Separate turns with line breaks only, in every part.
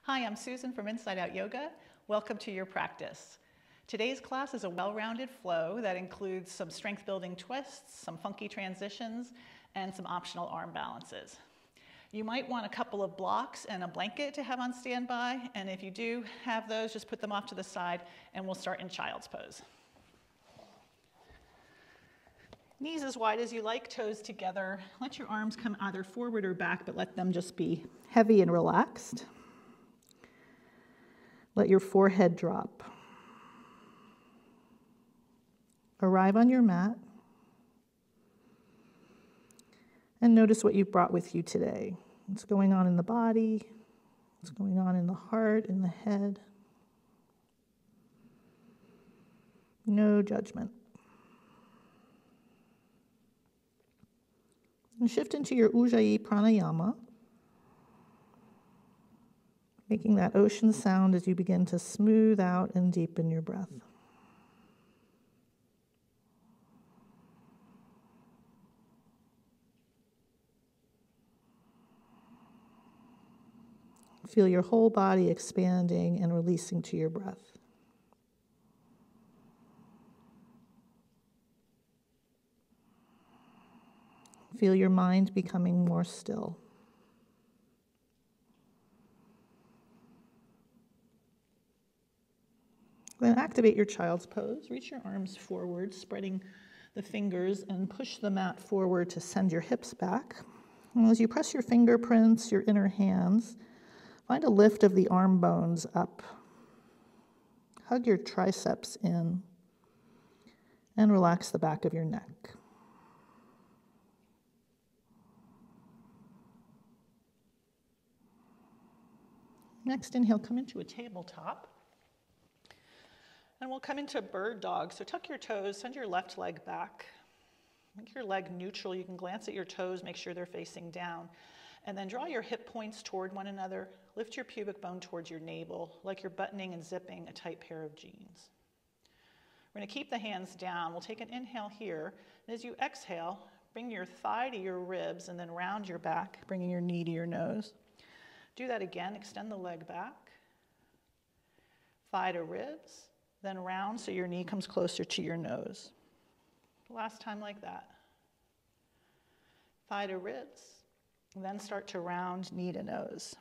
Hi, I'm Susan from Inside Out Yoga. Welcome to your practice. Today's class is a well-rounded flow that includes some strength-building twists, some funky transitions, and some optional arm balances. You might want a couple of blocks and a blanket to have on standby, and if you do have those, just put them off to the side, and we'll start in child's pose. Knees as wide as you like, toes together. Let your arms come either forward or back, but let them just be heavy and relaxed. Let your forehead drop. Arrive on your mat and notice what you've brought with you today. What's going on in the body, what's going on in the heart, in the head. No judgment. And shift into your Ujjayi pranayama, making that ocean sound as you begin to smooth out and deepen your breath. Feel your whole body expanding and releasing to your breath. Feel your mind becoming more still. Then activate your child's pose. Reach your arms forward, spreading the fingers, and push the mat forward to send your hips back. And as you press your fingerprints, your inner hands, find a lift of the arm bones up. Hug your triceps in, and relax the back of your neck. Next inhale, come into a tabletop. And we'll come into bird dog. So tuck your toes, send your left leg back. Make your leg neutral. You can glance at your toes, make sure they're facing down. And then draw your hip points toward one another. Lift your pubic bone towards your navel, like you're buttoning and zipping a tight pair of jeans. We're going to keep the hands down. We'll take an inhale here. And as you exhale, bring your thigh to your ribs and then round your back, bringing your knee to your nose. Do that again. Extend the leg back. Thigh to ribs. Then round so your knee comes closer to your nose. Last time like that. Thigh to ribs. Then start to round knee to nose.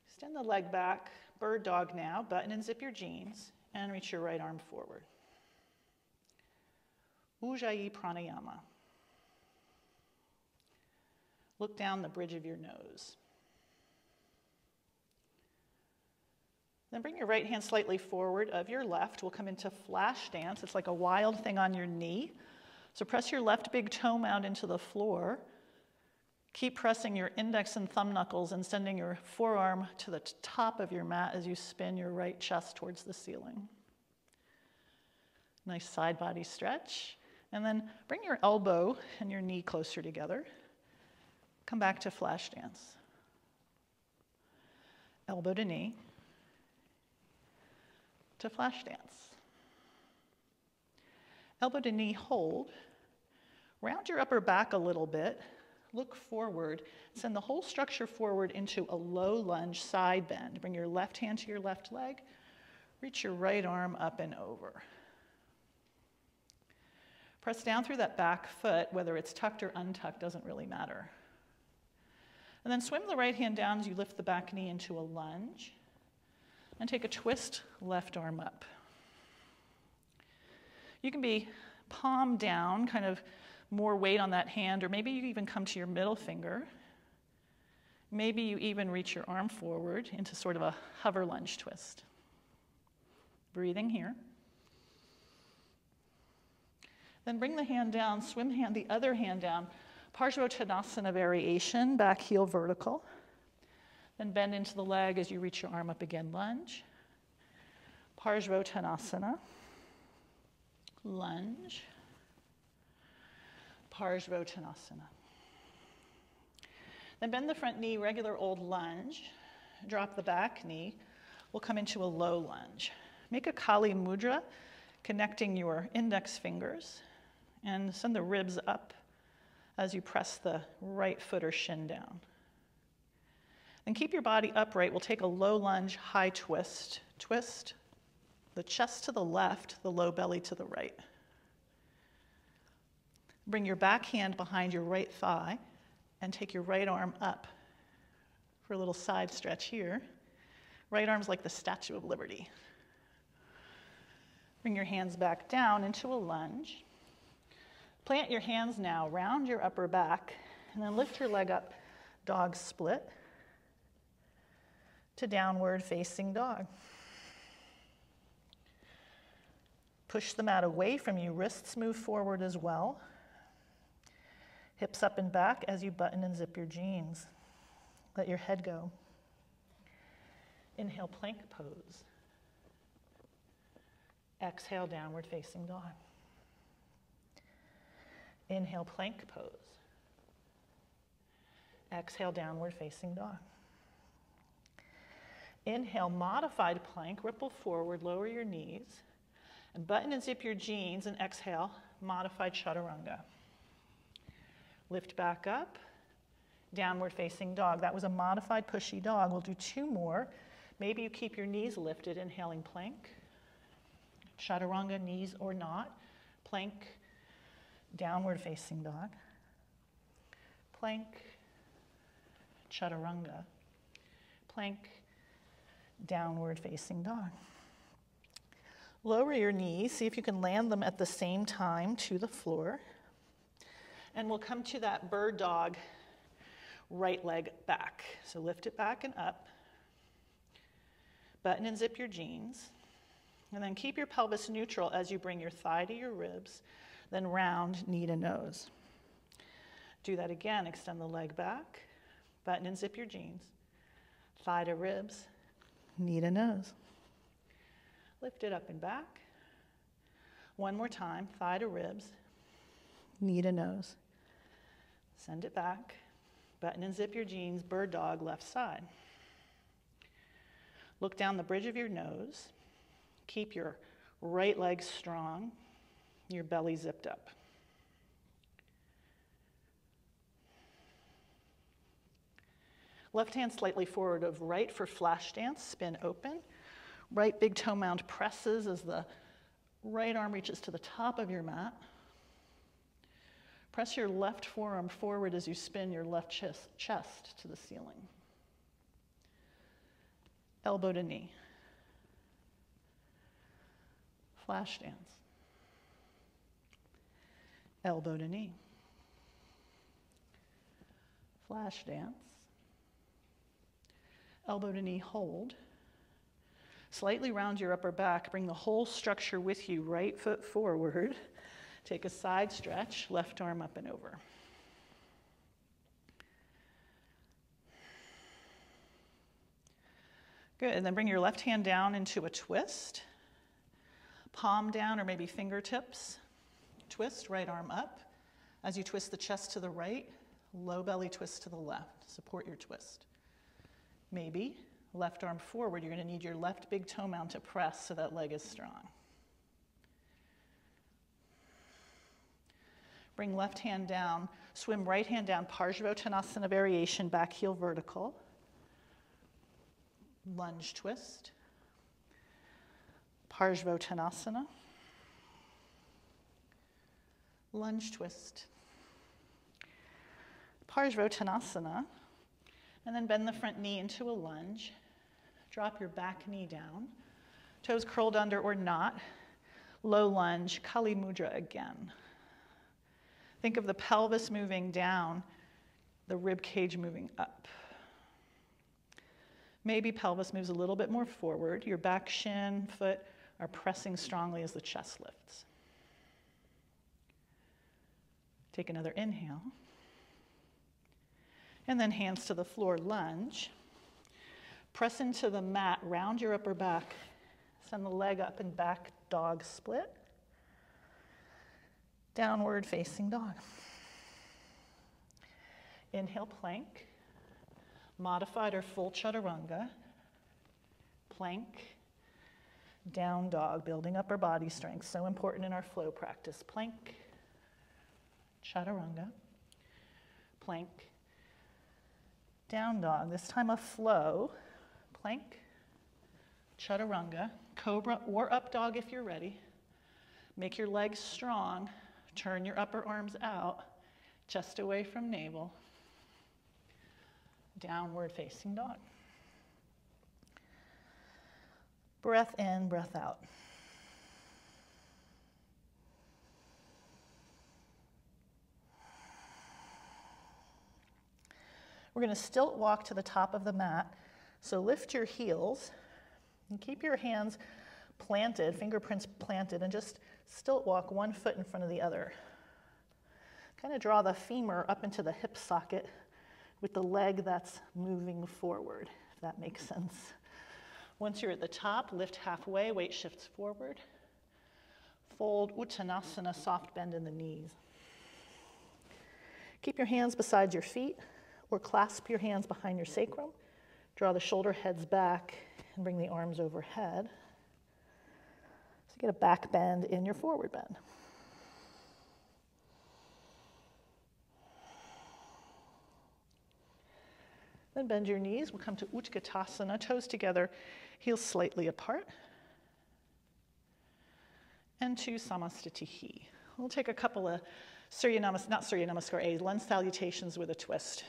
Extend the leg back. Bird dog now. Button and zip your jeans. And reach your right arm forward. Ujjayi pranayama. Look down the bridge of your nose. Then bring your right hand slightly forward of your left. We'll come into flash dance. It's like a wild thing on your knee. So press your left big toe mound into the floor. Keep pressing your index and thumb knuckles and sending your forearm to the top of your mat as you spin your right chest towards the ceiling. Nice side body stretch. And then bring your elbow and your knee closer together. Come back to flash dance. Elbow to knee. To flash dance. Elbow to knee, hold. Round your upper back a little bit. Look forward. Send the whole structure forward into a low lunge side bend. Bring your left hand to your left leg. Reach your right arm up and over. Press down through that back foot, whether it's tucked or untucked, doesn't really matter. And then swim the right hand down as you lift the back knee into a lunge. And take a twist, left arm up. You can be palm down, kind of more weight on that hand, or maybe you even come to your middle finger. Maybe you even reach your arm forward into sort of a hover lunge twist. Breathing here. Then bring the hand down, swim the other hand down, Parsvottanasana variation, back heel vertical. Then bend into the leg as you reach your arm up again, lunge. Parsvottanasana, lunge. Parsvottanasana. Then bend the front knee, regular old lunge. Drop the back knee. We'll come into a low lunge. Make a Kali Mudra, connecting your index fingers, and send the ribs up as you press the right foot or shin down. And keep your body upright. We'll take a low lunge, high twist. Twist the chest to the left, the low belly to the right. Bring your back hand behind your right thigh and take your right arm up for a little side stretch here. Right arm's like the Statue of Liberty. Bring your hands back down into a lunge. Plant your hands now, round your upper back, and then lift your leg up, dog split, to downward facing dog. Push the mat away from you, wrists move forward as well. Hips up and back as you button and zip your jeans. Let your head go. Inhale, plank pose. Exhale, downward facing dog. Inhale, plank pose. Exhale, downward facing dog. Inhale, modified plank, ripple forward, lower your knees, and button and zip your jeans, and exhale, modified chaturanga. Lift back up, downward facing dog. That was a modified pushy dog. We'll do 2 more. Maybe you keep your knees lifted, inhaling plank. Chaturanga, knees or not. Plank, downward facing dog. Plank, chaturanga. Plank, downward facing dog. Lower your knees, see if you can land them at the same time to the floor. And we'll come to that bird dog, right leg back. So lift it back and up. Button and zip your jeans. And then keep your pelvis neutral as you bring your thigh to your ribs, then round knee to nose. Do that again, extend the leg back, button and zip your jeans. Thigh to ribs, knee to nose. Lift it up and back. One more time, thigh to ribs, knee to nose. Send it back, button and zip your jeans, bird dog, left side. Look down the bridge of your nose. Keep your right leg strong, your belly zipped up. Left hand slightly forward of right for flash dance, spin open. Right big toe mound presses as the right arm reaches to the top of your mat. Press your left forearm forward as you spin your left chest to the ceiling. Elbow to knee. Flash dance. Elbow to knee. Flash dance. Elbow to knee, hold. Slightly round your upper back, bring the whole structure with you, right foot forward. Take a side stretch, left arm up and over. Good, and then bring your left hand down into a twist. Palm down or maybe fingertips. Twist, right arm up. As you twist the chest to the right, low belly twist to the left. Support your twist. Maybe left arm forward. You're going to need your left big toe mound to press so that leg is strong. Bring left hand down. Swim right hand down. Parsvottanasana variation, back heel vertical. Lunge twist. Parsvottanasana. Lunge twist. Parsvottanasana. And then bend the front knee into a lunge. Drop your back knee down. Toes curled under or not. Low lunge, Kali Mudra again. Think of the pelvis moving down, the rib cage moving up. Maybe pelvis moves a little bit more forward. Your back, shin, foot are pressing strongly as the chest lifts. Take another inhale. And then hands to the floor, lunge. Press into the mat, round your upper back. Send the leg up and back, dog split. Downward facing dog. Inhale, plank. Modified or full chaturanga. Plank. Down dog, building upper body strength. So important in our flow practice. Plank. Chaturanga. Plank. Down dog, this time a flow, plank, chaturanga, cobra or up dog if you're ready. Make your legs strong, turn your upper arms out, chest away from navel. Downward facing dog. Breath in, breath out. We're going to stilt walk to the top of the mat. So lift your heels and keep your hands planted, fingerprints planted, and just stilt walk one foot in front of the other. Kind of draw the femur up into the hip socket with the leg that's moving forward, if that makes sense. Once you're at the top, lift halfway, weight shifts forward. Fold Uttanasana, soft bend in the knees. Keep your hands beside your feet or clasp your hands behind your sacrum. Draw the shoulder heads back and bring the arms overhead. So get a back bend in your forward bend. Then bend your knees. We'll come to Utkatasana, toes together, heels slightly apart. And to Samastitihi. We'll take a couple of lens salutations with a twist.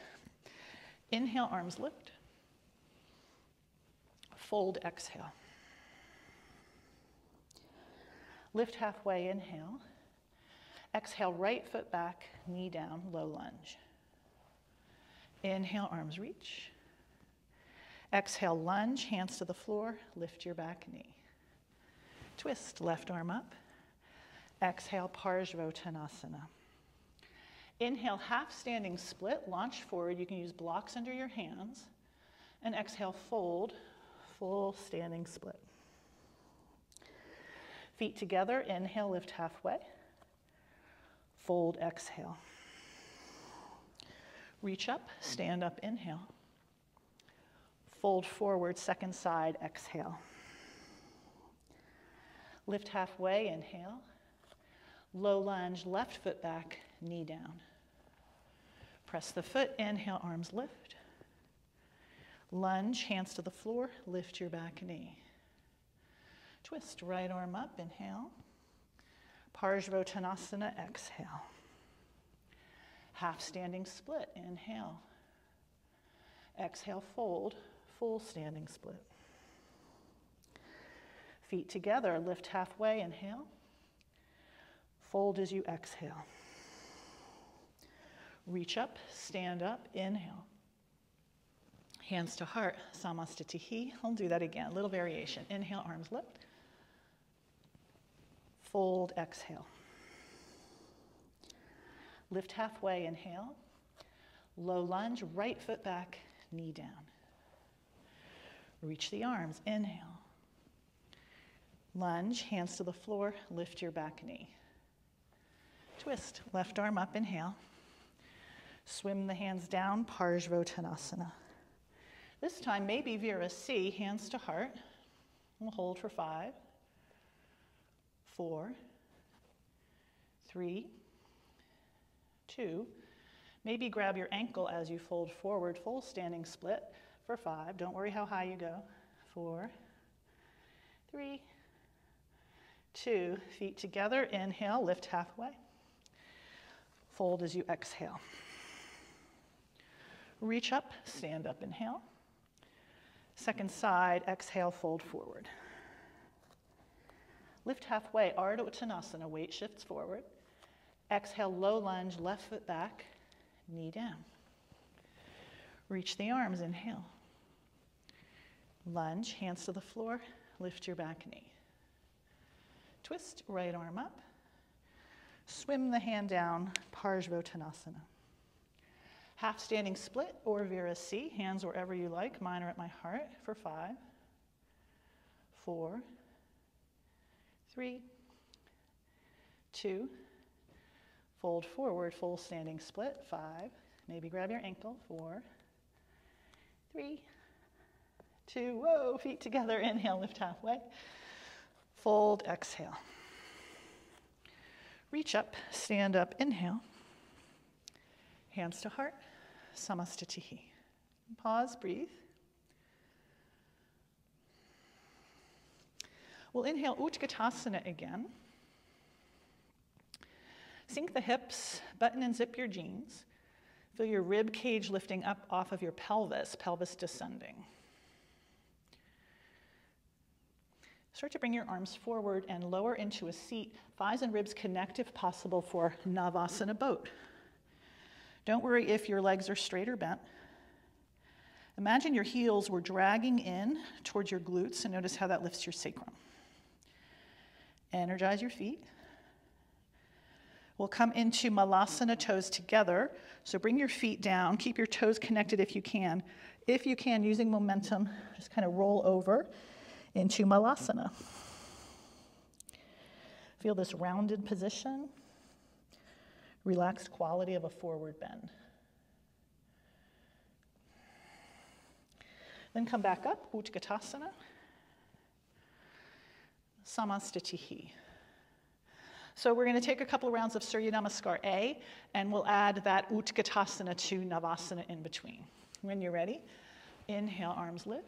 Inhale, arms lift. Fold, exhale. Lift halfway, inhale. Exhale, right foot back, knee down, low lunge. Inhale, arms reach. Exhale, lunge, hands to the floor, lift your back knee. Twist, left arm up. Exhale, Parsvottanasana. Inhale, half standing split, launch forward. You can use blocks under your hands. And exhale, fold, full standing split. Feet together, inhale, lift halfway. Fold, exhale. Reach up, stand up, inhale. Fold forward, second side, exhale. Lift halfway, inhale. Low lunge, left foot back, knee down. Press the foot, inhale, arms lift. Lunge, hands to the floor, lift your back knee. Twist, right arm up, inhale. Parsvottanasana, exhale. Half standing split, inhale. Exhale, fold, full standing split. Feet together, lift halfway, inhale. Fold as you exhale. Reach up, stand up, inhale. Hands to heart, Samastitihi. I'll do that again, a little variation. Inhale, arms lift. Fold, exhale. Lift halfway, inhale. Low lunge, right foot back, knee down. Reach the arms, inhale. Lunge, hands to the floor, lift your back knee. Twist, left arm up, inhale. Swim the hands down, Parsvottanasana. This time, maybe Vira C, hands to heart. We'll hold for 5, 4, 3, 2. Maybe grab your ankle as you fold forward, full standing split for 5. Don't worry how high you go. 4, 3, 2. Feet together, inhale, lift halfway. Fold as you exhale. Reach up, stand up, inhale. Second side, exhale, fold forward. Lift halfway, Ardha Uttanasana, weight shifts forward. Exhale, low lunge, left foot back, knee down. Reach the arms, inhale. Lunge, hands to the floor, lift your back knee. Twist, right arm up. Swim the hand down, Parsvottanasana. Half standing split or Vira C, hands wherever you like. Mine are at my heart for 5, 4, 3, 2. Fold forward, full standing split, 5. Maybe grab your ankle, 4, 3, 2. Whoa, feet together, inhale, lift halfway. Fold, exhale. Reach up, stand up, inhale. Hands to heart, Samastitihi. Pause, breathe. We'll inhale Utkatasana again. Sink the hips, button and zip your jeans. Feel your rib cage lifting up off of your pelvis, pelvis descending. Start to bring your arms forward and lower into a seat, thighs and ribs connect if possible for Navasana boat. Don't worry if your legs are straight or bent. Imagine your heels were dragging in towards your glutes and notice how that lifts your sacrum. Energize your feet. We'll come into Malasana, toes together. So bring your feet down, keep your toes connected if you can. If you can, using momentum, just kind of roll over into Malasana. Feel this rounded position, relaxed quality of a forward bend. Then come back up, Utkatasana, Samastitihi. So we're going to take a couple of rounds of Surya Namaskar A, and we'll add that Utkatasana to Navasana in between. When you're ready, inhale, arms lift.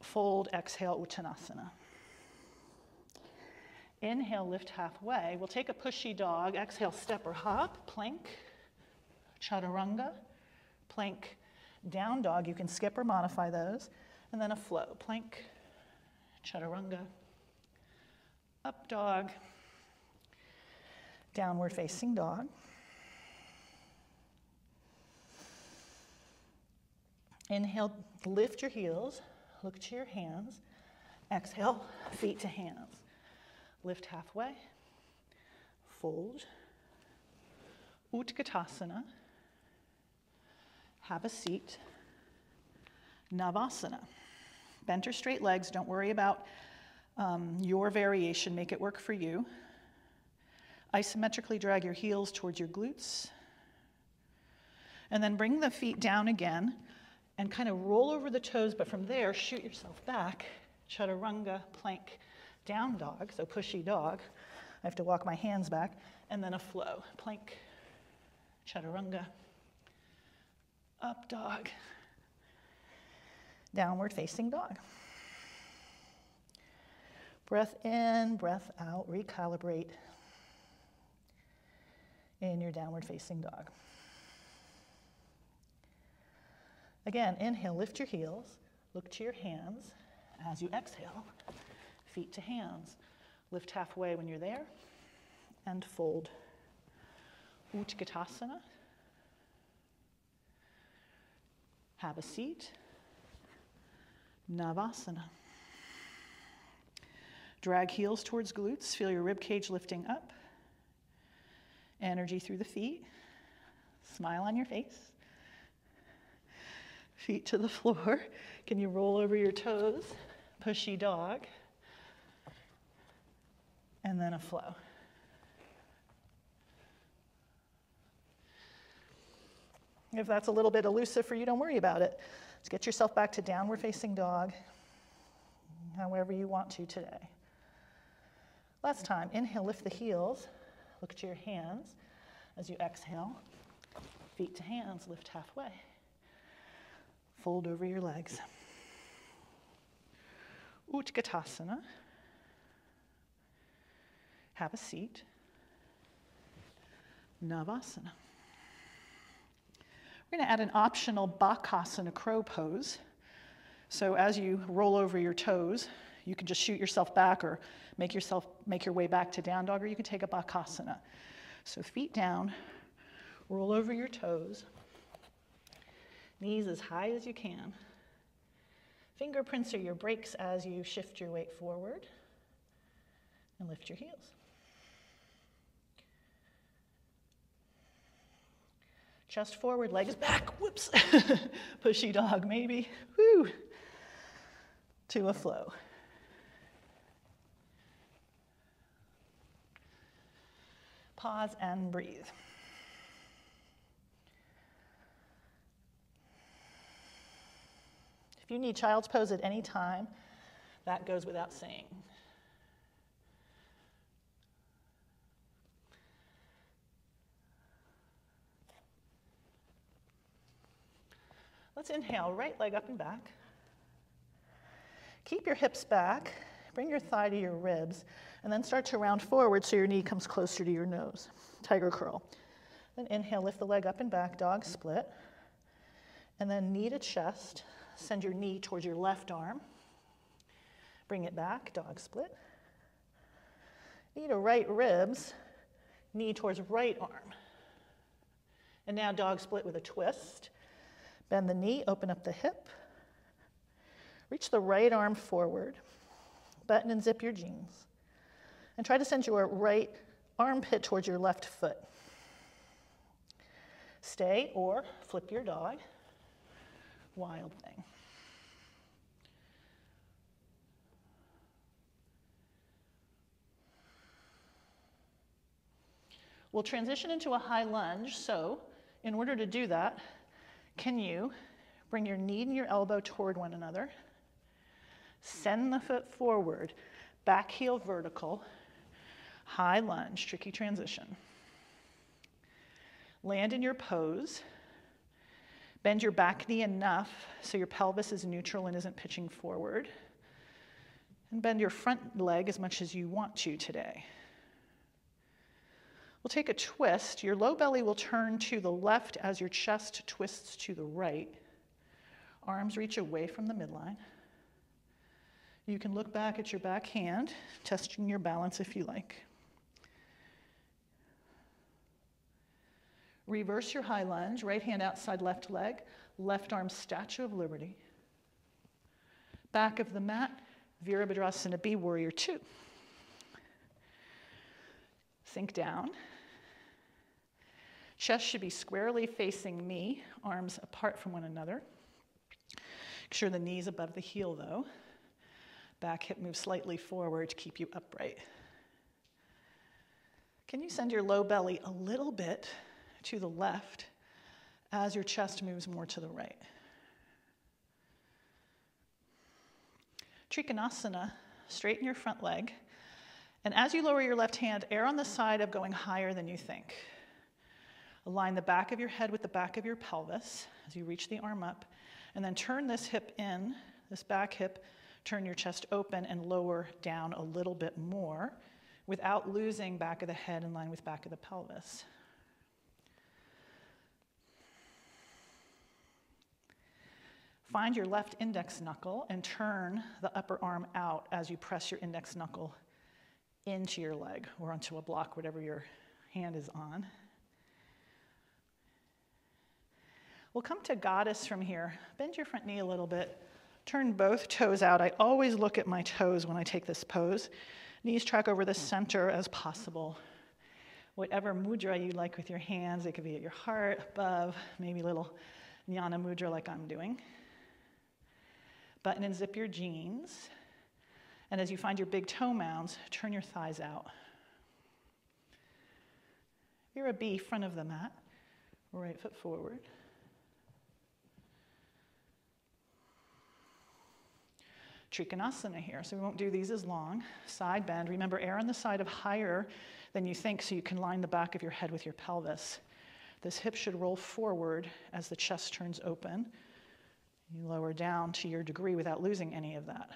Fold, exhale, Uttanasana. Inhale, lift halfway. We'll take a pushy dog. Exhale, step or hop, plank, chaturanga, plank, down dog. You can skip or modify those. And then a flow, plank, chaturanga, up dog, downward facing dog. Inhale, lift your heels, look to your hands. Exhale, feet to hands. Lift halfway, fold, Utkatasana, have a seat, Navasana. Bent or straight legs, don't worry about your variation, make it work for you. Isometrically drag your heels towards your glutes. And then bring the feet down again and kind of roll over the toes, but from there, shoot yourself back. Chaturanga, plank, down dog, so pushy dog. I have to walk my hands back. And then a flow, plank, chaturanga, up dog, downward facing dog. Breath in, breath out, recalibrate in your downward facing dog. Again, inhale, lift your heels, look to your hands. As you exhale, feet to hands. Lift halfway when you're there, and fold. Utkatasana. Have a seat. Navasana. Drag heels towards glutes. Feel your rib cage lifting up. Energy through the feet. Smile on your face. Feet to the floor. Can you roll over your toes? Pushy dog. And then a flow. If that's a little bit elusive for you, don't worry about it. Let's get yourself back to downward facing dog, however you want to today. Last time, inhale, lift the heels, look to your hands. As you exhale, feet to hands, lift halfway. Fold over your legs. Utkatasana. Have a seat. Navasana. We're going to add an optional Bakasana, crow pose. So as you roll over your toes, you can just shoot yourself back or make your way back to down dog, or you can take a Bakasana. So feet down, roll over your toes, knees as high as you can. Fingerprints are your brakes as you shift your weight forward, and lift your heels. Chest forward, legs back, whoops. Pushy dog maybe, woo. To a flow. Pause and breathe. If you need child's pose at any time, that goes without saying. Let's inhale, right leg up and back. Keep your hips back, bring your thigh to your ribs, and then start to round forward so your knee comes closer to your nose. Tiger curl. Then inhale, lift the leg up and back, dog split. And then knee to chest, send your knee towards your left arm. Bring it back, dog split. Knee to right ribs, knee towards right arm. And now dog split with a twist. Bend the knee, open up the hip. Reach the right arm forward. Button and zip your jeans. And try to send your right armpit towards your left foot. Stay or flip your dog. Wild thing. We'll transition into a high lunge, so in order to do that, can you bring your knee and your elbow toward one another, send the foot forward, back heel vertical, high lunge, tricky transition. Land in your pose, bend your back knee enough so your pelvis is neutral and isn't pitching forward, and bend your front leg as much as you want to today. We'll take a twist. Your low belly will turn to the left as your chest twists to the right. Arms reach away from the midline. You can look back at your back hand, testing your balance if you like. Reverse your high lunge, right hand outside left leg, left arm Statue of Liberty. Back of the mat, Virabhadrasana B, Warrior 2. Sink down. Chest should be squarely facing me, arms apart from one another. Make sure the knee's above the heel though. Back hip moves slightly forward to keep you upright. Can you send your low belly a little bit to the left as your chest moves more to the right? Trikonasana, straighten your front leg. And as you lower your left hand, err on the side of going higher than you think. Align the back of your head with the back of your pelvis as you reach the arm up, and then turn this hip in, this back hip, turn your chest open and lower down a little bit more without losing back of the head in line with back of the pelvis. Find your left index knuckle and turn the upper arm out as you press your index knuckle into your leg or onto a block, whatever your hand is on. We'll come to goddess from here. Bend your front knee a little bit. Turn both toes out. I always look at my toes when I take this pose. Knees track over the center as possible. Whatever mudra you like with your hands, it could be at your heart, above, maybe a little jnana mudra like I'm doing. Button and zip your jeans. And as you find your big toe mounds, turn your thighs out. You're a B, front of the mat. Right foot forward. Trikonasana here, so we won't do these as long. Side bend. Remember, err on the side of higher than you think so you can line the back of your head with your pelvis. This hip should roll forward as the chest turns open. You lower down to your degree without losing any of that.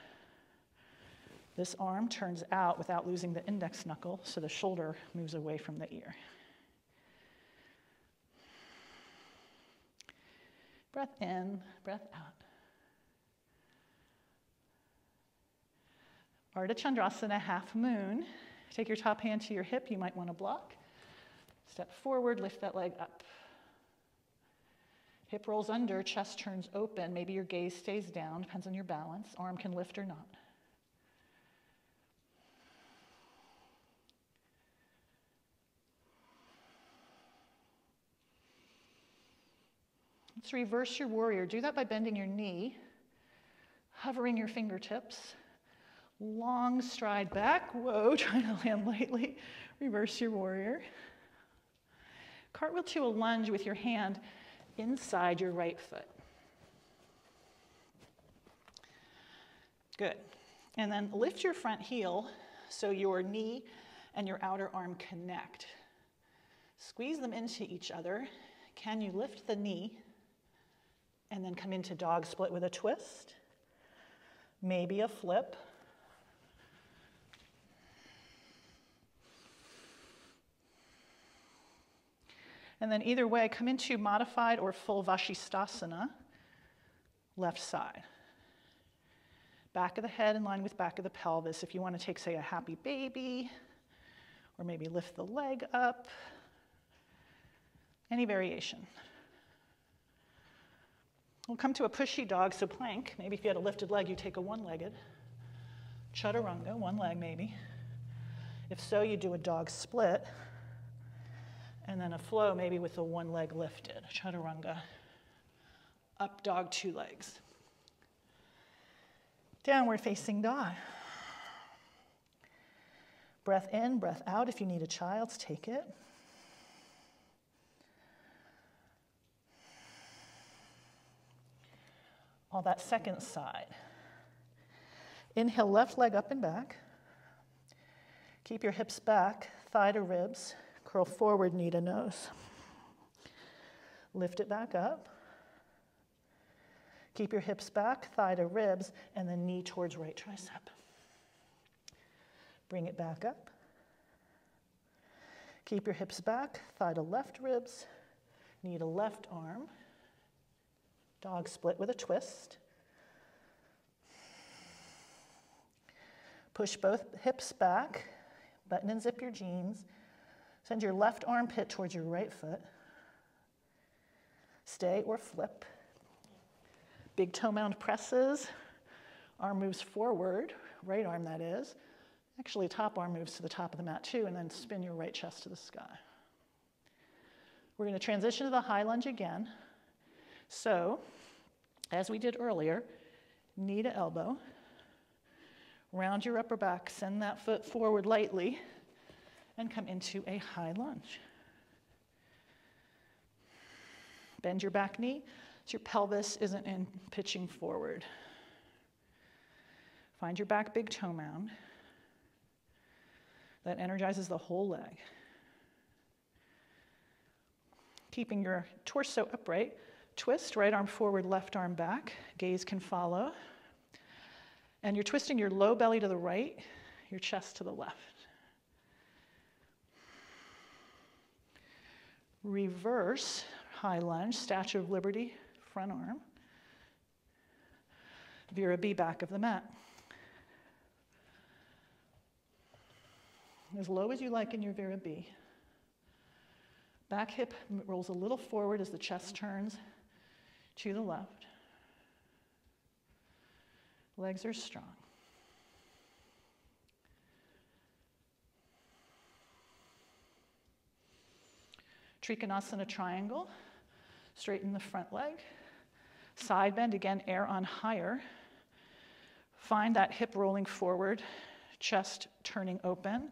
This arm turns out without losing the index knuckle, so the shoulder moves away from the ear. Breath in, breath out. Ardha Chandrasana, half moon. Take your top hand to your hip. You might want to block. Step forward, lift that leg up. Hip rolls under, chest turns open. Maybe your gaze stays down, depends on your balance. Arm can lift or not. Let's reverse your warrior. Do that by bending your knee, hovering your fingertips. Long stride back. Whoa, trying to land lightly. Reverse your warrior. Cartwheel to a lunge with your hand inside your right foot. Good. And then lift your front heel so your knee and your outer arm connect. Squeeze them into each other. Can you lift the knee And then come into dog split with a twist, maybe a flip. And then either way, come into modified or full Vashisthasana, left side. Back of the head in line with back of the pelvis. If you want to take, say, a happy baby, or maybe lift the leg up, any variation. We'll come to a pushy dog, so plank. Maybe if you had a lifted leg, you take a one-legged. Chaturanga, one leg maybe. If so, you do a dog split, and then a flow maybe with the one leg lifted. Chaturanga, up dog, two legs. Downward facing dog. Breath in, breath out. If you need a child's, take it. All that second side. Inhale, left leg up and back. Keep your hips back, thigh to ribs. Curl forward, knee to nose. Lift it back up. Keep your hips back, thigh to ribs, and then knee towards right tricep. Bring it back up. Keep your hips back, thigh to left ribs, knee to left arm. Dog split with a twist. Push both hips back, button and zip your jeans. Send your left armpit towards your right foot. Stay or flip. Big toe mound presses. Arm moves forward, right arm that is. Actually, top arm moves to the top of the mat too, and then spin your right chest to the sky. We're going to transition to the high lunge again. So, as we did earlier, knee to elbow. Round your upper back, send that foot forward lightly, and come into a high lunge. Bend your back knee so your pelvis isn't pitching forward. Find your back big toe mound. That energizes the whole leg. Keeping your torso upright, twist, right arm forward, left arm back. Gaze can follow. And you're twisting your low belly to the right, your chest to the left. Reverse high lunge, Statue of Liberty, front arm. Vera B, back of the mat. As low as you like in your Vera B. Back hip rolls a little forward as the chest turns to the left. Legs are strong. Trikonasana triangle. Straighten the front leg. Side bend, again, air on higher. Find that hip rolling forward, chest turning open.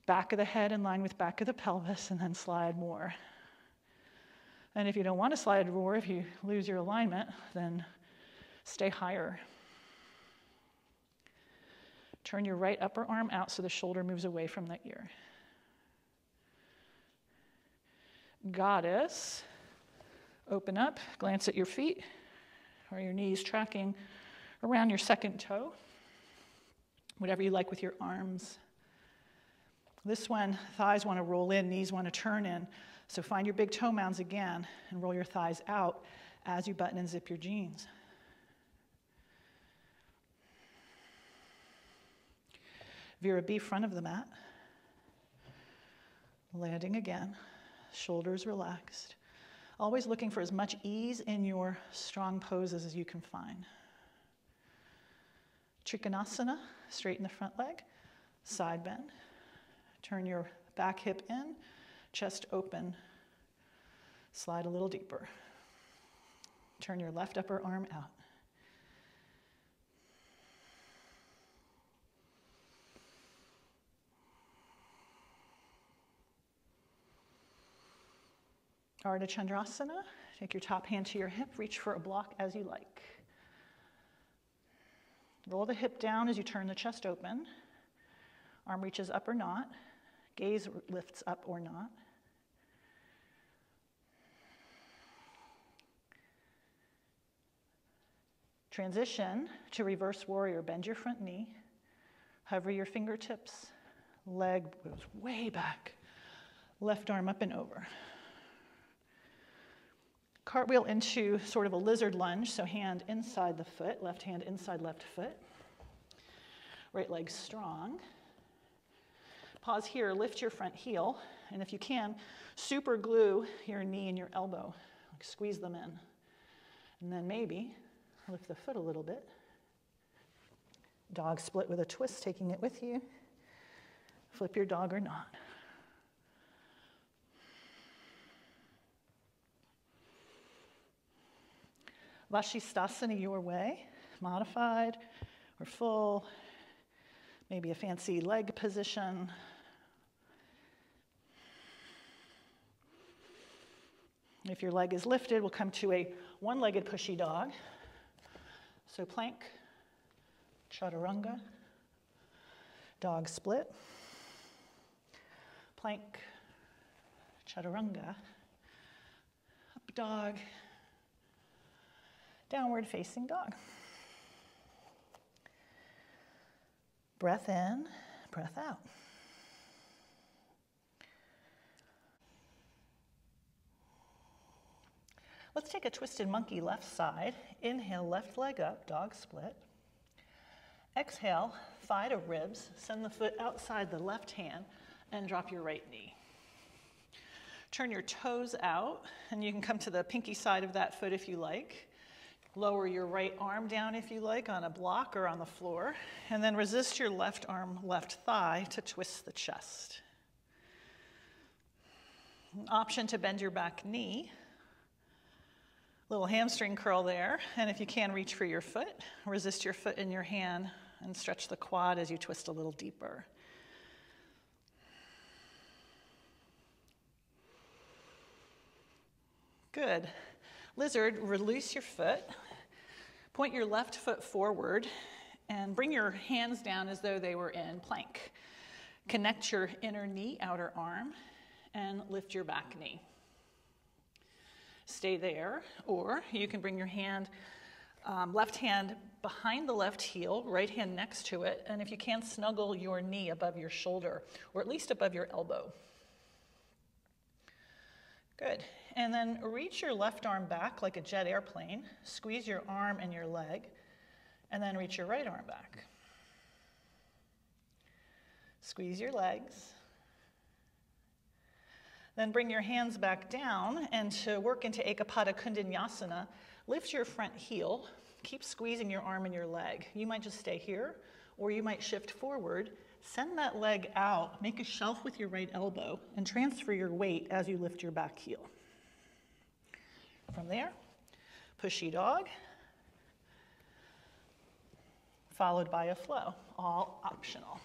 Back of the head in line with back of the pelvis, and then slide more. And if you don't want to slide more, if you lose your alignment, then stay higher. Turn your right upper arm out so the shoulder moves away from the ear. Goddess. Open up, glance at your feet, or your knees tracking around your second toe. Whatever you like with your arms. This one, thighs want to roll in, knees want to turn in. So find your big toe mounds again and roll your thighs out as you button and zip your jeans. Vera B, front of the mat. Landing again, shoulders relaxed. Always looking for as much ease in your strong poses as you can find. Trikonasana, straighten the front leg, side bend. Turn your back hip in, chest open, slide a little deeper. Turn your left upper arm out. Ardha Chandrasana, take your top hand to your hip, reach for a block as you like. Roll the hip down as you turn the chest open. Arm reaches up or not. Gaze lifts up or not. Transition to reverse warrior. Bend your front knee, hover your fingertips, leg goes way back, left arm up and over. Cartwheel into sort of a lizard lunge, so hand inside the foot, left hand inside left foot. Right leg strong. Pause here, lift your front heel, and if you can, super glue your knee and your elbow. Like squeeze them in. And then maybe lift the foot a little bit. Dog split with a twist, taking it with you. Flip your dog or not. Vashisthasana your way, modified or full, maybe a fancy leg position. If your leg is lifted, we'll come to a one-legged pushy dog. So plank, chaturanga, dog split, plank, chaturanga, up dog, downward facing dog. Breath in, breath out. Let's take a twisted monkey left side. Inhale, left leg up, dog split. Exhale, thigh to ribs. Send the foot outside the left hand and drop your right knee. Turn your toes out, and you can come to the pinky side of that foot if you like. Lower your right arm down if you like on a block or on the floor, and then resist your left arm, left thigh to twist the chest. An option to bend your back knee. Little hamstring curl there, and if you can, reach for your foot. Resist your foot in your hand and stretch the quad as you twist a little deeper. Good. Lizard, release your foot. Point your left foot forward and bring your hands down as though they were in plank. Connect your inner knee, outer arm, and lift your back knee. Stay there, or you can bring your hand, left hand behind the left heel, right hand next to it, and if you can, snuggle your knee above your shoulder, or at least above your elbow. Good. And then reach your left arm back like a jet airplane, squeeze your arm and your leg, and then reach your right arm back. Squeeze your legs. Then bring your hands back down, and to work into Ekapada Kundanyasana, lift your front heel, keep squeezing your arm and your leg. You might just stay here, or you might shift forward, send that leg out, make a shelf with your right elbow, and transfer your weight as you lift your back heel. From there, pushy dog, followed by a flow, all optional.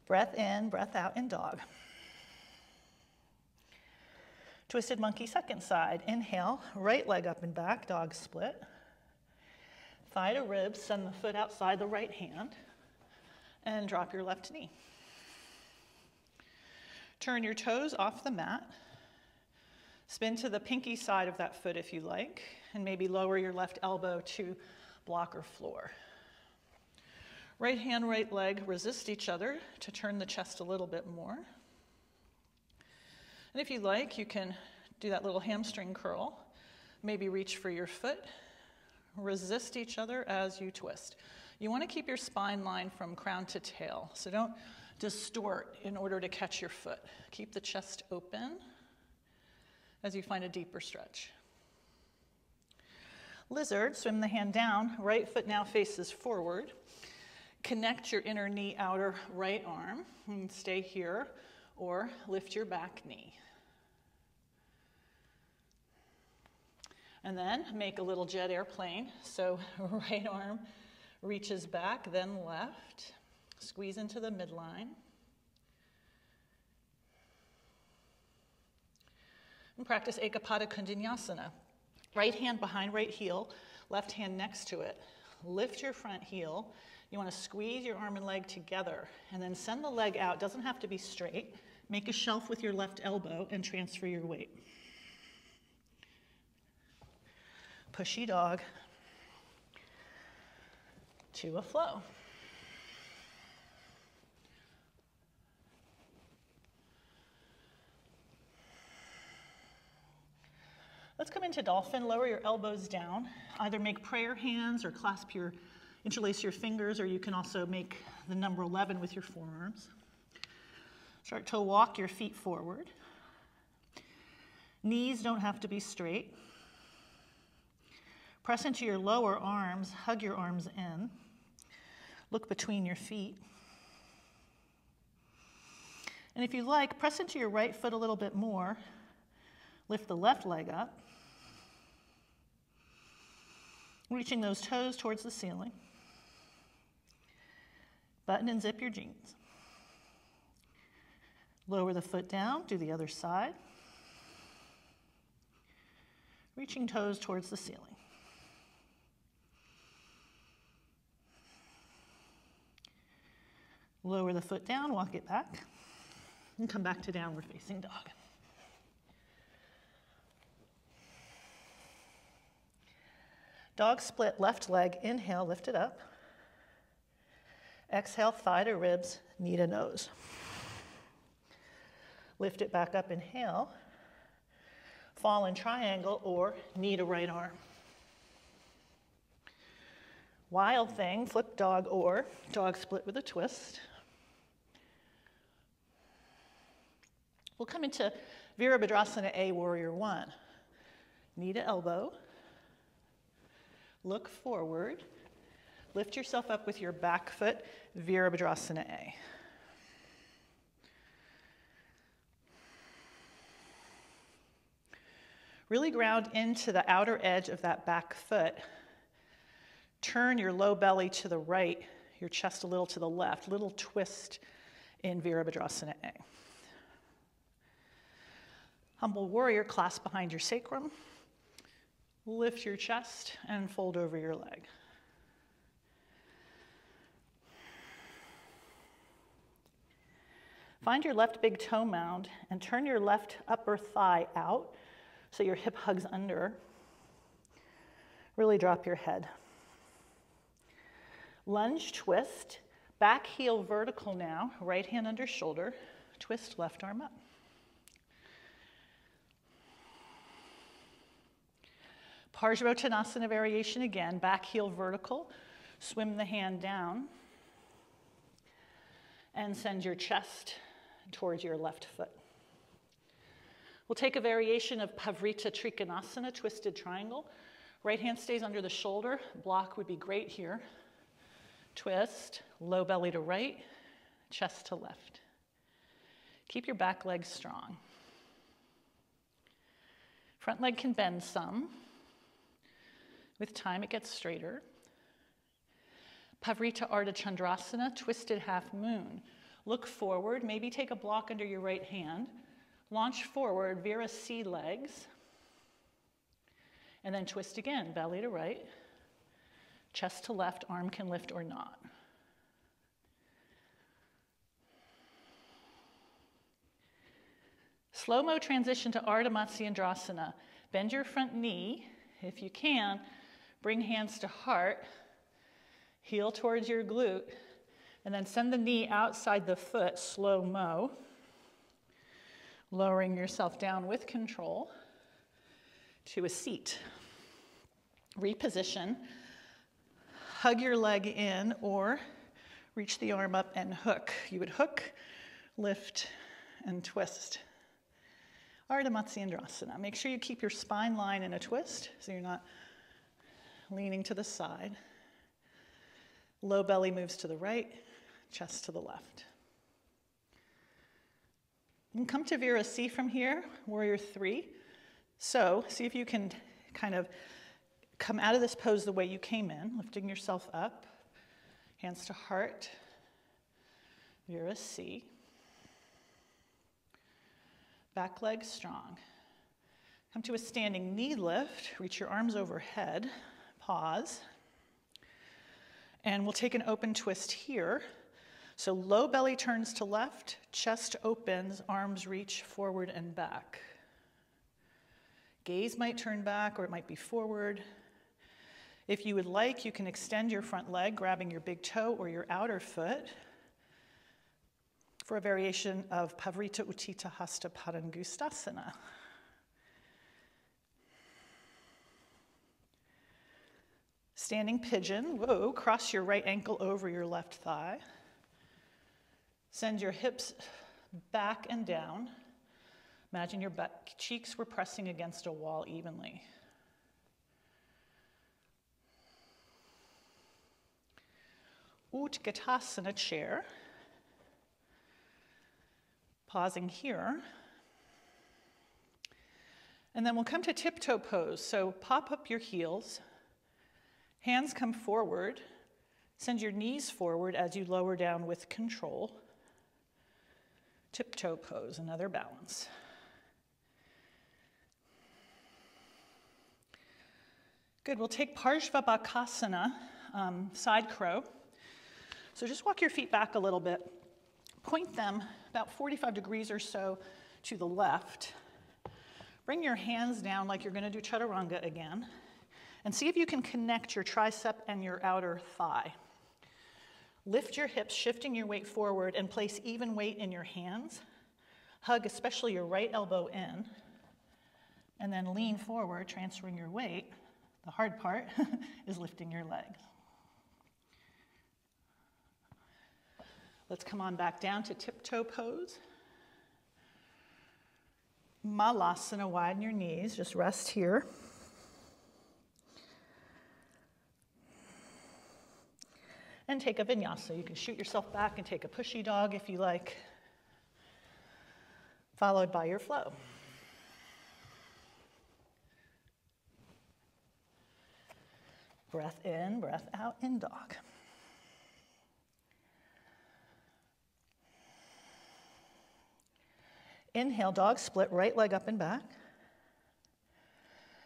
Breath in, breath out in dog. Twisted monkey second side. Inhale, right leg up and back, dog split. Thigh to ribs, send the foot outside the right hand, and drop your left knee. Turn your toes off the mat. Spin to the pinky side of that foot if you like, and maybe lower your left elbow to block or floor. Right hand, right leg resist each other to turn the chest a little bit more. And if you like, you can do that little hamstring curl. Maybe reach for your foot. Resist each other as you twist. You want to keep your spine line from crown to tail, so don't distort in order to catch your foot. Keep the chest open as you find a deeper stretch. Lizard, swim the hand down. Right foot now faces forward. Connect your inner knee, outer right arm, and stay here, or lift your back knee. And then make a little jet airplane. So right arm reaches back, then left. Squeeze into the midline. And practice Ekapada Kundanyasana. Right hand behind right heel, left hand next to it. Lift your front heel. You want to squeeze your arm and leg together, and then send the leg out. Doesn't have to be straight. Make a shelf with your left elbow and transfer your weight. pushy dog to a flow. Let's come into dolphin. Lower your elbows down. Either make prayer hands or interlace your fingers, or you can also make the number 11 with your forearms. Start to walk your feet forward. Knees don't have to be straight. Press into your lower arms, hug your arms in. Look between your feet. And if you like, press into your right foot a little bit more. Lift the left leg up. Reaching those toes towards the ceiling. Button and zip your jeans. Lower the foot down, do the other side. Reaching toes towards the ceiling. Lower the foot down, walk it back, and come back to downward facing dog. Dog split, left leg, inhale, lift it up. Exhale, thigh to ribs, knee to nose. Lift it back up, inhale. Fall in triangle or knee to right arm. Wild thing, flip dog or dog split with a twist. We'll come into Virabhadrasana A, Warrior One. Knee to elbow. Look forward. Lift yourself up with your back foot, Virabhadrasana A. Really ground into the outer edge of that back foot. Turn your low belly to the right, your chest a little to the left. Little twist in Virabhadrasana A. Humble warrior, clasp behind your sacrum. Lift your chest and fold over your leg. Find your left big toe mound and turn your left upper thigh out so your hip hugs under. Really drop your head. Lunge, twist, back heel vertical now, right hand under shoulder, twist left arm up. Parsvottanasana variation again, back heel vertical, swim the hand down, and send your chest towards your left foot. We'll take a variation of Pavrita Trikonasana, twisted triangle. Right hand stays under the shoulder, block would be great here. Twist, low belly to right, chest to left. Keep your back leg strong. Front leg can bend some. With time, it gets straighter. Pavrita Ardha Chandrasana, twisted half moon. Look forward, maybe take a block under your right hand. Launch forward, Vira C legs. And then twist again, belly to right, chest to left, arm can lift or not. Slow-mo transition to Ardha Matsyendrasana. Bend your front knee, if you can. Bring hands to heart, heel towards your glute, and then send the knee outside the foot, slow-mo, lowering yourself down with control to a seat. Reposition, hug your leg in or reach the arm up and hook. You would hook, lift, and twist. Ardha Matsyendrasana. Make sure you keep your spine line in a twist so you're not leaning to the side. Low belly moves to the right, chest to the left. You can come to Vira C from here, Warrior Three. So see if you can kind of come out of this pose the way you came in, lifting yourself up, hands to heart, Vira C. Back leg strong. Come to a standing knee lift, reach your arms overhead, pause. And we'll take an open twist here. So low belly turns to left, chest opens, arms reach forward and back. Gaze might turn back or it might be forward. If you would like, you can extend your front leg, grabbing your big toe or your outer foot for a variation of Pavrita Utthita Hasta Padangustasana. Standing pigeon, whoa, cross your right ankle over your left thigh. Send your hips back and down. Imagine your butt cheeks were pressing against a wall evenly. Utkatasana chair. Pausing here. And then we'll come to tiptoe pose. So pop up your heels. Hands come forward. Send your knees forward as you lower down with control. Tiptoe pose, another balance. Good, we'll take Parshvabhakasana, side crow. So just walk your feet back a little bit. Point them about 45 degrees or so to the left. Bring your hands down like you're going to do chaturanga again. And see if you can connect your tricep and your outer thigh. Lift your hips, shifting your weight forward, and place even weight in your hands. Hug especially your right elbow in. And then lean forward, transferring your weight. The hard part is lifting your legs. Let's come on back down to tiptoe pose. Malasana, widen your knees, just rest here. And take a vinyasa. You can shoot yourself back and take a pushy dog if you like, followed by your flow. Breath in, breath out in dog. Inhale, dog split, right leg up and back.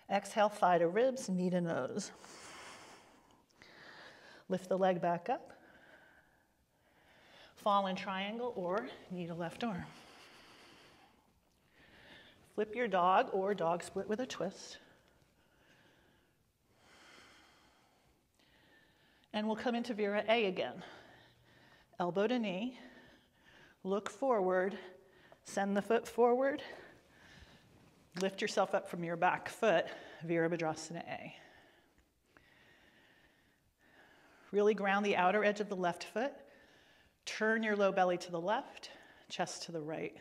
Exhale, thigh to ribs, knee to nose. Lift the leg back up. Fall in triangle or knee to left arm. Flip your dog or dog split with a twist. And we'll come into Vira A again. Elbow to knee. Look forward. Send the foot forward. Lift yourself up from your back foot. Virabhadrasana A. Really ground the outer edge of the left foot. Turn your low belly to the left, chest to the right.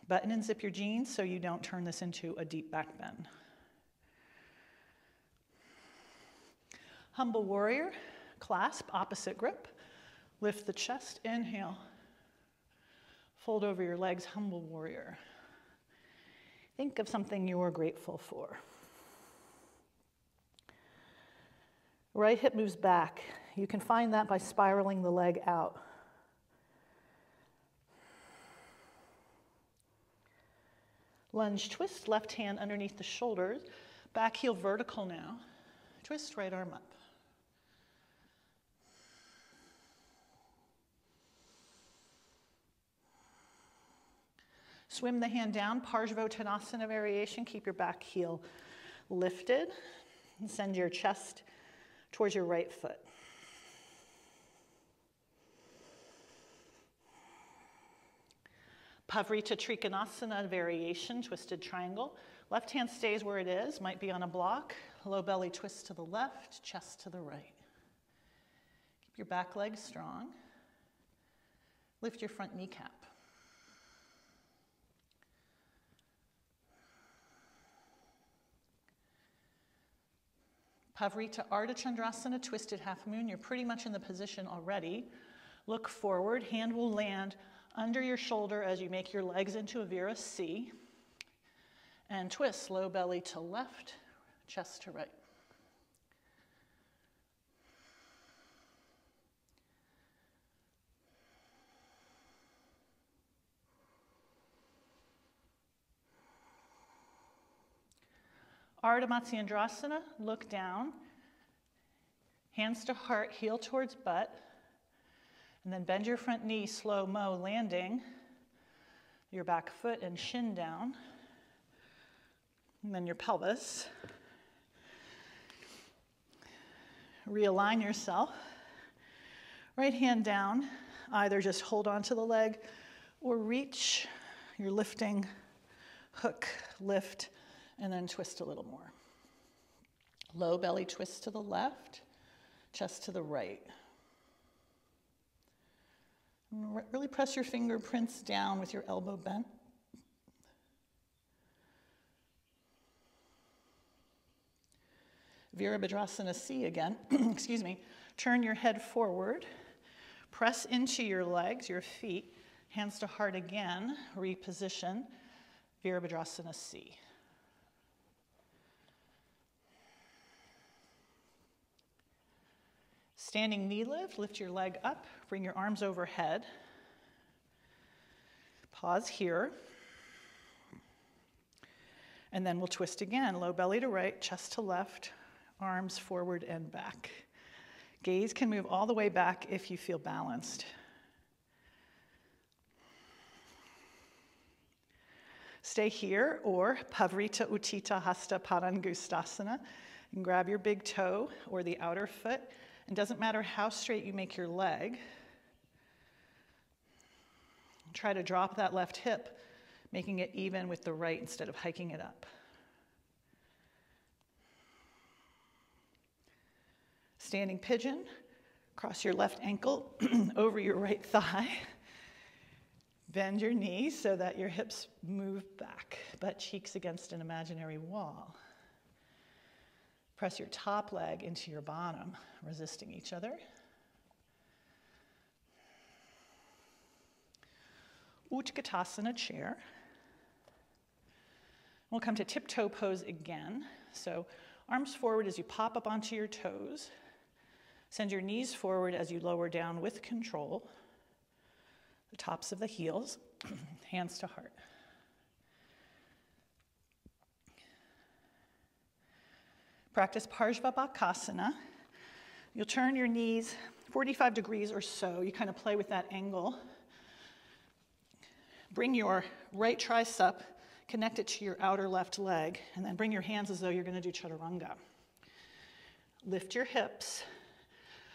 Button and zip your jeans so you don't turn this into a deep back bend. Humble warrior, clasp, opposite grip. Lift the chest, inhale. Fold over your legs, humble warrior. Think of something you're grateful for. Right hip moves back. You can find that by spiraling the leg out. Lunge twist, left hand underneath the shoulders. Back heel vertical now. Twist, right arm up. Swim the hand down, Parshvottanasana variation. Keep your back heel lifted. And send your chest towards your right foot. Pavrita Trikonasana variation, twisted triangle. Left hand stays where it is, might be on a block. Low belly twist to the left, chest to the right. Keep your back leg strong. Lift your front kneecap. Pavrita Ardha Chandrasana, twisted half moon. You're pretty much in the position already. Look forward. Hand will land under your shoulder as you make your legs into a Vira C. And twist, low belly to left, chest to right. Ardha Matsyendrasana, look down, hands to heart, heel towards butt, and then bend your front knee, slow-mo, landing your back foot and shin down, and then your pelvis. realign yourself. Right hand down, either just hold on to the leg or reach. You're lifting, hook, lift, and then twist a little more. Low belly twist to the left, chest to the right. And really press your fingerprints down with your elbow bent. Virabhadrasana C again, excuse me. Turn your head forward, press into your legs, your feet, hands to heart again, reposition, Virabhadrasana C. Standing knee lift your leg up, bring your arms overhead. Pause here. And then we'll twist again, low belly to right, chest to left, arms forward and back. Gaze can move all the way back if you feel balanced. Stay here, or Pavrita Uttita Hasta Padangustasana. You can grab your big toe or the outer foot. It doesn't matter how straight you make your leg. Try to drop that left hip, making it even with the right instead of hiking it up. Standing pigeon, cross your left ankle over your right thigh. Bend your knees so that your hips move back, butt cheeks against an imaginary wall. Press your top leg into your bottom, resisting each other. Utkatasana chair. We'll come to tiptoe pose again. So arms forward as you pop up onto your toes. Send your knees forward as you lower down with control. The tops of the heels, hands to heart. Practice Parshvabhakasana. You'll turn your knees 45 degrees or so. You kind of play with that angle. Bring your right tricep, connect it to your outer left leg, and then bring your hands as though you're going to do chaturanga. Lift your hips.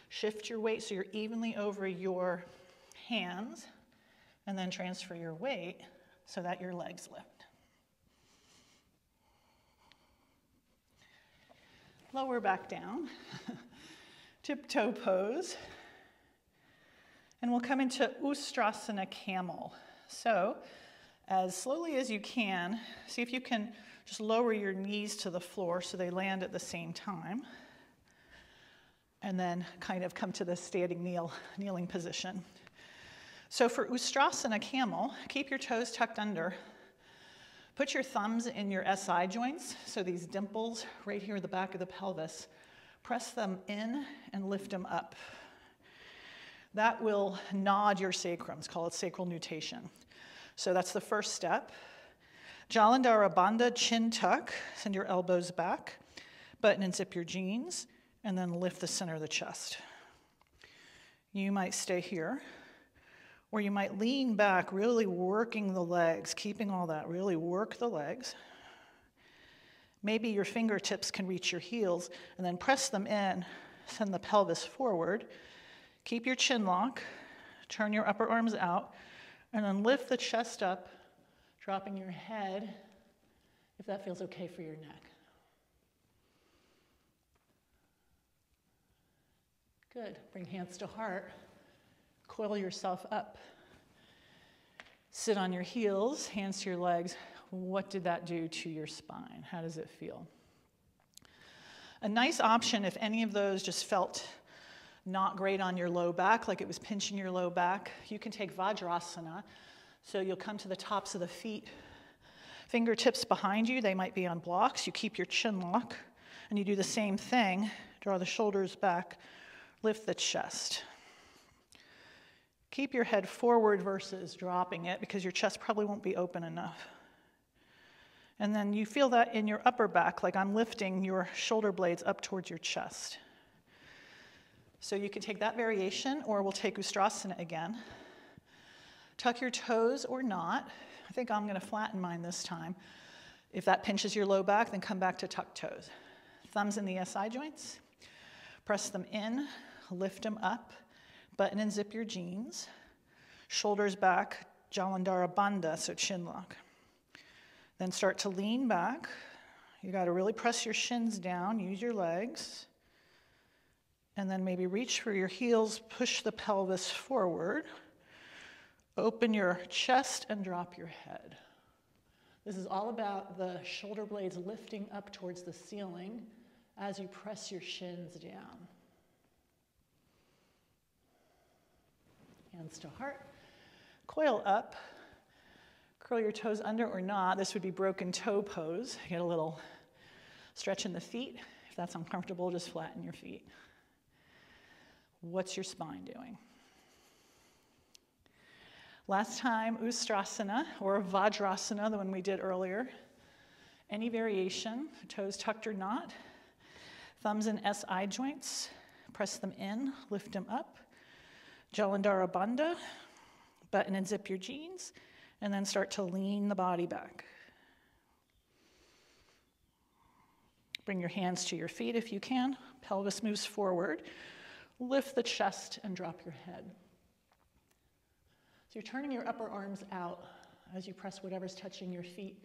Shift your weight so you're evenly over your hands, and then transfer your weight so that your legs lift. Lower back down, tiptoe pose, and we'll come into Ustrasana camel. So, as slowly as you can, see if you can just lower your knees to the floor so they land at the same time, and then kind of come to the standing kneeling position. So for Ustrasana camel, keep your toes tucked under. Put your thumbs in your SI joints, so these dimples right here at the back of the pelvis. Press them in and lift them up. That will nod your sacrum. It's called sacral nutation. So that's the first step. Jalandhara Bandha, chin tuck. Send your elbows back. Button and zip your jeans, and then lift the center of the chest. You might stay here, or you might lean back, really working the legs, keeping all that, really work the legs. Maybe your fingertips can reach your heels, and then press them in, send the pelvis forward. Keep your chin lock, turn your upper arms out, and then lift the chest up, dropping your head, if that feels okay for your neck. Good. Bring hands to heart. Coil yourself up. Sit on your heels, hands to your legs. What did that do to your spine? How does it feel? A nice option, if any of those just felt not great on your low back, like it was pinching your low back, you can take Vajrasana. So you'll come to the tops of the feet. Fingertips behind you, they might be on blocks. You keep your chin lock, and you do the same thing. Draw the shoulders back, lift the chest. Keep your head forward versus dropping it, because your chest probably won't be open enough. And then you feel that in your upper back, like I'm lifting your shoulder blades up towards your chest. So you can take that variation, or we'll take Ustrasana again. Tuck your toes or not. I think I'm going to flatten mine this time. If that pinches your low back, then come back to tuck toes. Thumbs in the SI joints. Press them in, lift them up, button and zip your jeans. Shoulders back, Jalandhara Bandha, so chin lock. Then start to lean back. You got to really press your shins down, use your legs. And then maybe reach for your heels, push the pelvis forward. Open your chest and drop your head. This is all about the shoulder blades lifting up towards the ceiling as you press your shins down. Hands to heart. Coil up. Curl your toes under or not. This would be broken toe pose. Get a little stretch in the feet. If that's uncomfortable, just flatten your feet. What's your spine doing? Last time, Ustrasana or Vajrasana, the one we did earlier. Any variation, toes tucked or not. Thumbs in SI joints. Press them in, lift them up. Jalandhara Bandha. Button and zip your jeans. And then start to lean the body back. Bring your hands to your feet if you can. Pelvis moves forward. Lift the chest and drop your head. So you're turning your upper arms out as you press whatever's touching your feet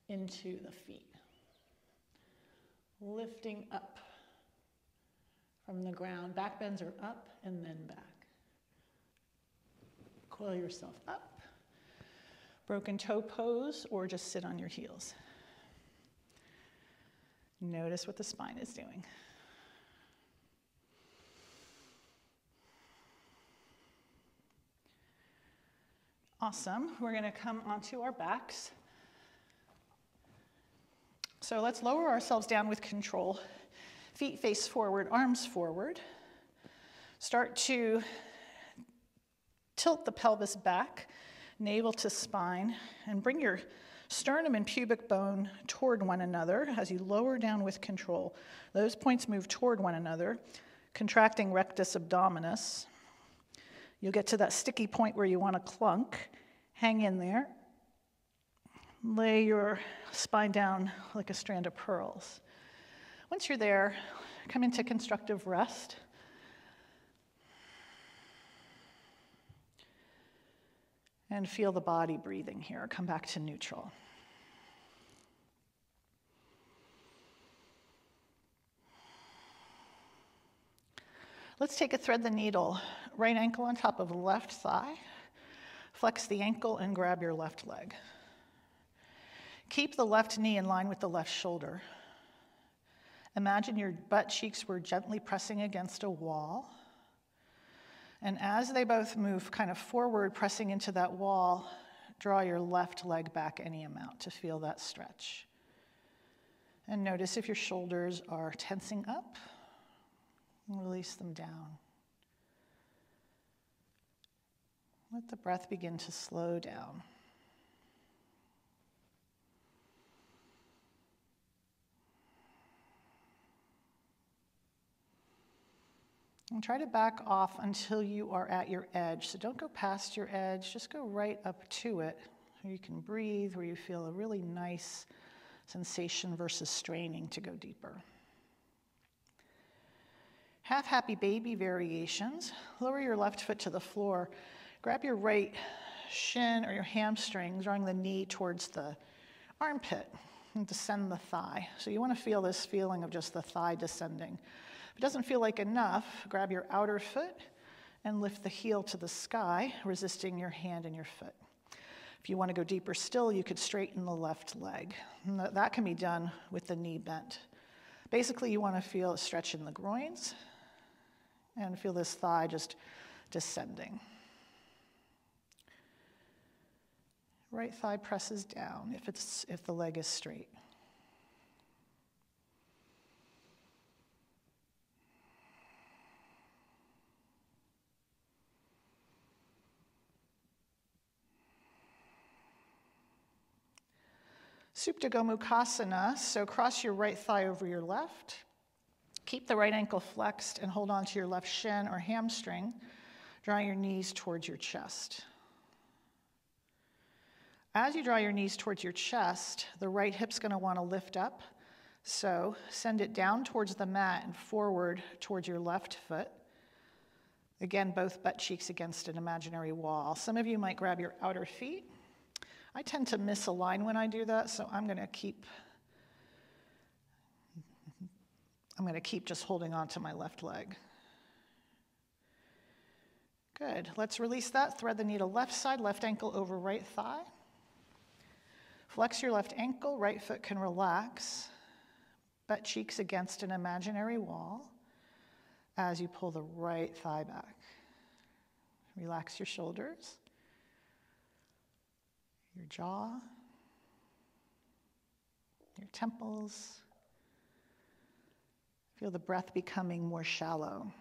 into the feet. Lifting up from the ground. Back bends are up and then back. Coil yourself up. Broken toe pose or just sit on your heels. Notice what the spine is doing. Awesome. We're going to come onto our backs. So let's lower ourselves down with control. Feet face forward, arms forward. Start to tilt the pelvis back, navel to spine, and bring your sternum and pubic bone toward one another as you lower down with control. Those points move toward one another, contracting rectus abdominis. You'll get to that sticky point where you want to clunk. Hang in there. Lay your spine down like a strand of pearls. Once you're there, come into constructive rest. And feel the body breathing here. Come back to neutral. Let's take a thread the needle. Right ankle on top of left thigh. Flex the ankle and grab your left leg. Keep the left knee in line with the left shoulder. Imagine your butt cheeks were gently pressing against a wall. And as they both move kind of forward, pressing into that wall, draw your left leg back any amount to feel that stretch. And notice if your shoulders are tensing up, and release them down. Let the breath begin to slow down. And try to back off until you are at your edge. So don't go past your edge, just go right up to it, where you can breathe, where you feel a really nice sensation versus straining to go deeper. Half happy baby variations. Lower your left foot to the floor. Grab your right shin or your hamstring, drawing the knee towards the armpit and descend the thigh. So you want to feel this feeling of just the thigh descending. If it doesn't feel like enough, grab your outer foot and lift the heel to the sky, resisting your hand and your foot. If you want to go deeper still, you could straighten the left leg. And that can be done with the knee bent. Basically, you want to feel a stretch in the groins and feel this thigh just descending. Right thigh presses down if the leg is straight. Supta Gomukhasana, so cross your right thigh over your left. Keep the right ankle flexed and hold on to your left shin or hamstring, drawing your knees towards your chest. As you draw your knees towards your chest, the right hip's going to want to lift up. So send it down towards the mat and forward towards your left foot. Again, both butt cheeks against an imaginary wall. Some of you might grab your outer feet. I tend to misalign when I do that, so I'm going to keep just holding on to my left leg. Good. Let's release that. Thread the needle left side, left ankle over right thigh. Flex your left ankle, right foot can relax. Butt cheeks against an imaginary wall as you pull the right thigh back. Relax your shoulders, your jaw, your temples. Feel the breath becoming more shallow.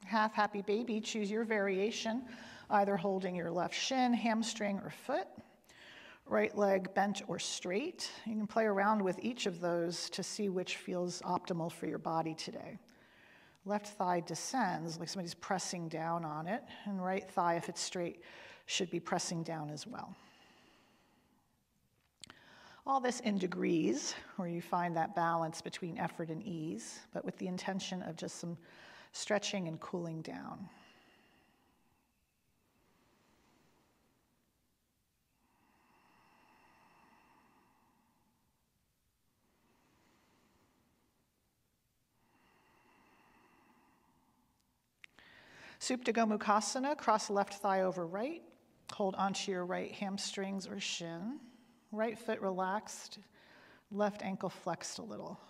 Half happy baby, choose your variation, either holding your left shin, hamstring, or foot, right leg bent or straight. You can play around with each of those to see which feels optimal for your body today. Left thigh descends, like somebody's pressing down on it, and right thigh, if it's straight, should be pressing down as well. All this in degrees, where you find that balance between effort and ease, but with the intention of just some stretching and cooling down. Supta Gomukhasana, cross left thigh over right. Hold onto your right hamstrings or shin. Right foot relaxed, left ankle flexed a little.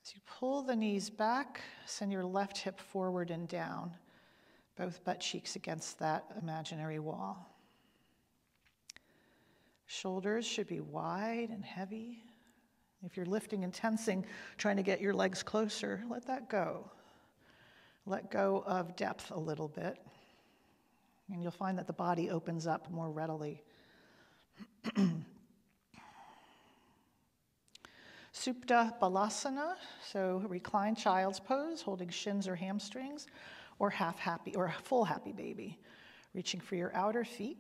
As you pull the knees back, send your left hip forward and down, both butt cheeks against that imaginary wall. Shoulders should be wide and heavy. If you're lifting and tensing, trying to get your legs closer, let that go. Let go of depth a little bit, and you'll find that the body opens up more readily. Supta Balasana, so reclined child's pose, holding shins or hamstrings, or half happy or full happy baby. Reaching for your outer feet.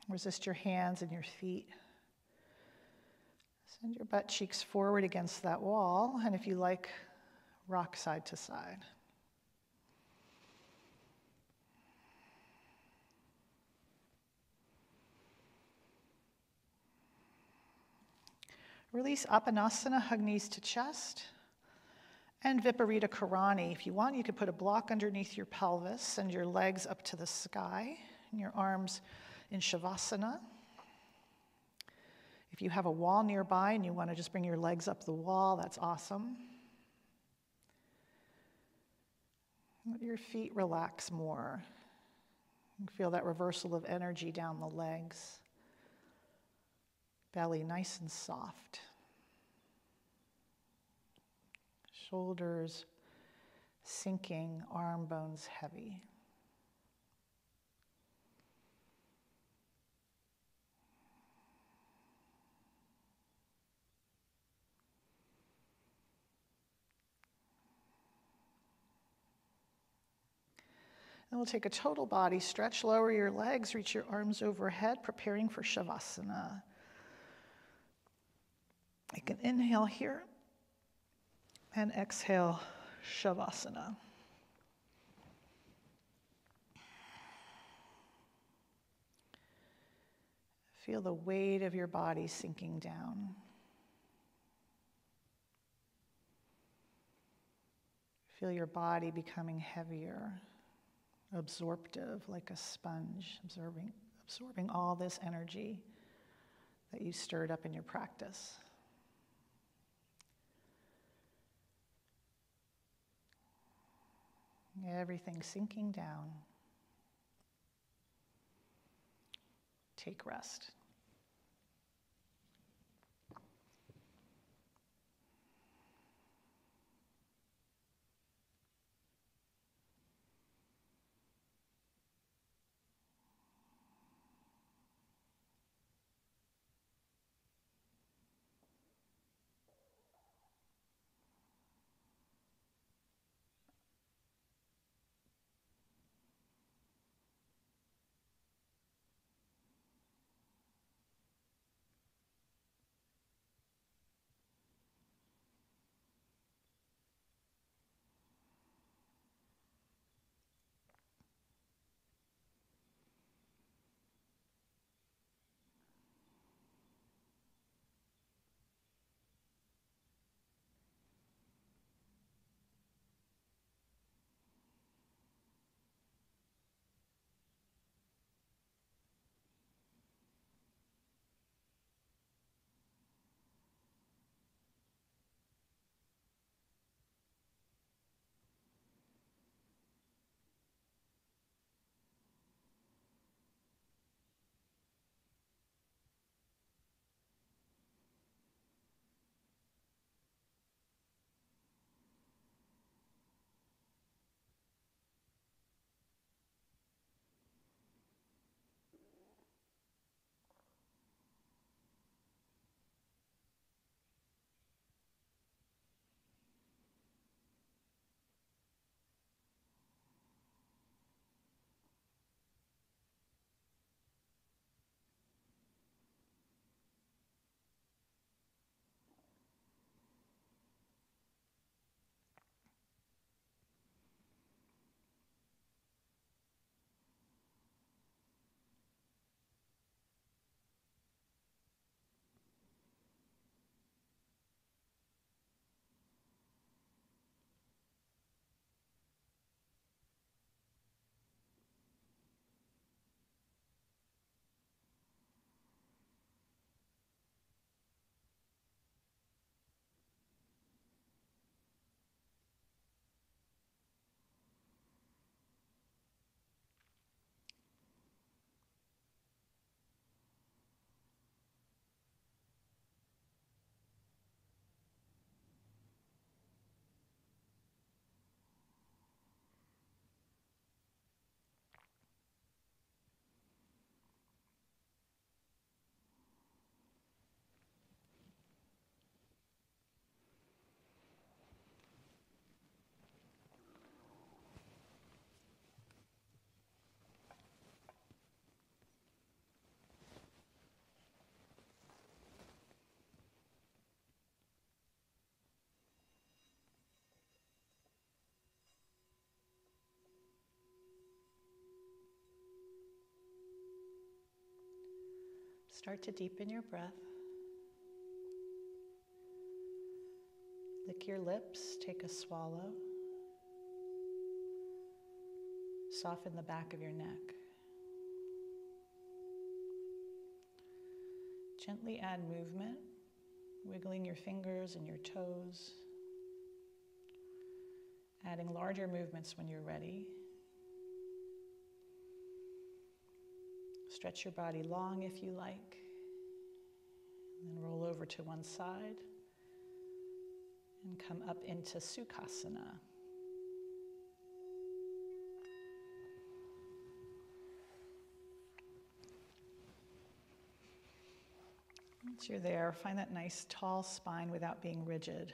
Resist your hands and your feet. Send your butt cheeks forward against that wall, and if you like, rock side to side. Release Apanasana, hug knees to chest. And Viparita Karani. If you want, you could put a block underneath your pelvis, send your legs up to the sky, and your arms in Shavasana. If you have a wall nearby and you want to just bring your legs up the wall, that's awesome. Let your feet relax more. You feel that reversal of energy down the legs. Belly nice and soft. Shoulders sinking, arm bones heavy. Then we'll take a total body stretch, lower your legs, reach your arms overhead, preparing for Shavasana. You can inhale here and exhale, Shavasana. Feel the weight of your body sinking down. Feel your body becoming heavier, absorptive, like a sponge, absorbing all this energy that you stirred up in your practice. Everything sinking down. Take rest. Start to deepen your breath. Lick your lips, take a swallow. Soften the back of your neck. Gently add movement, wiggling your fingers and your toes. Adding larger movements when you're ready. Stretch your body long if you like. And then roll over to one side and come up into Sukhasana. Once you're there, find that nice tall spine without being rigid.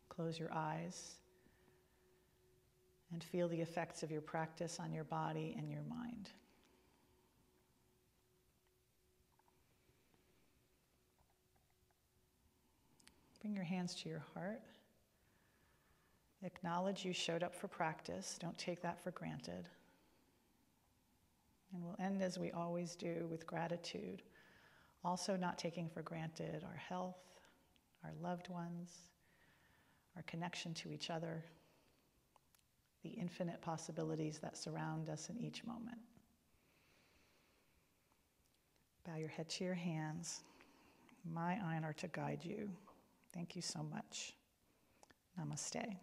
Close your eyes and feel the effects of your practice on your body and your mind. Bring your hands to your heart. Acknowledge you showed up for practice. Don't take that for granted. And we'll end as we always do with gratitude. Also not taking for granted our health, our loved ones, our connection to each other, the infinite possibilities that surround us in each moment. Bow your head to your hands. My honor to guide you. Thank you so much. Namaste.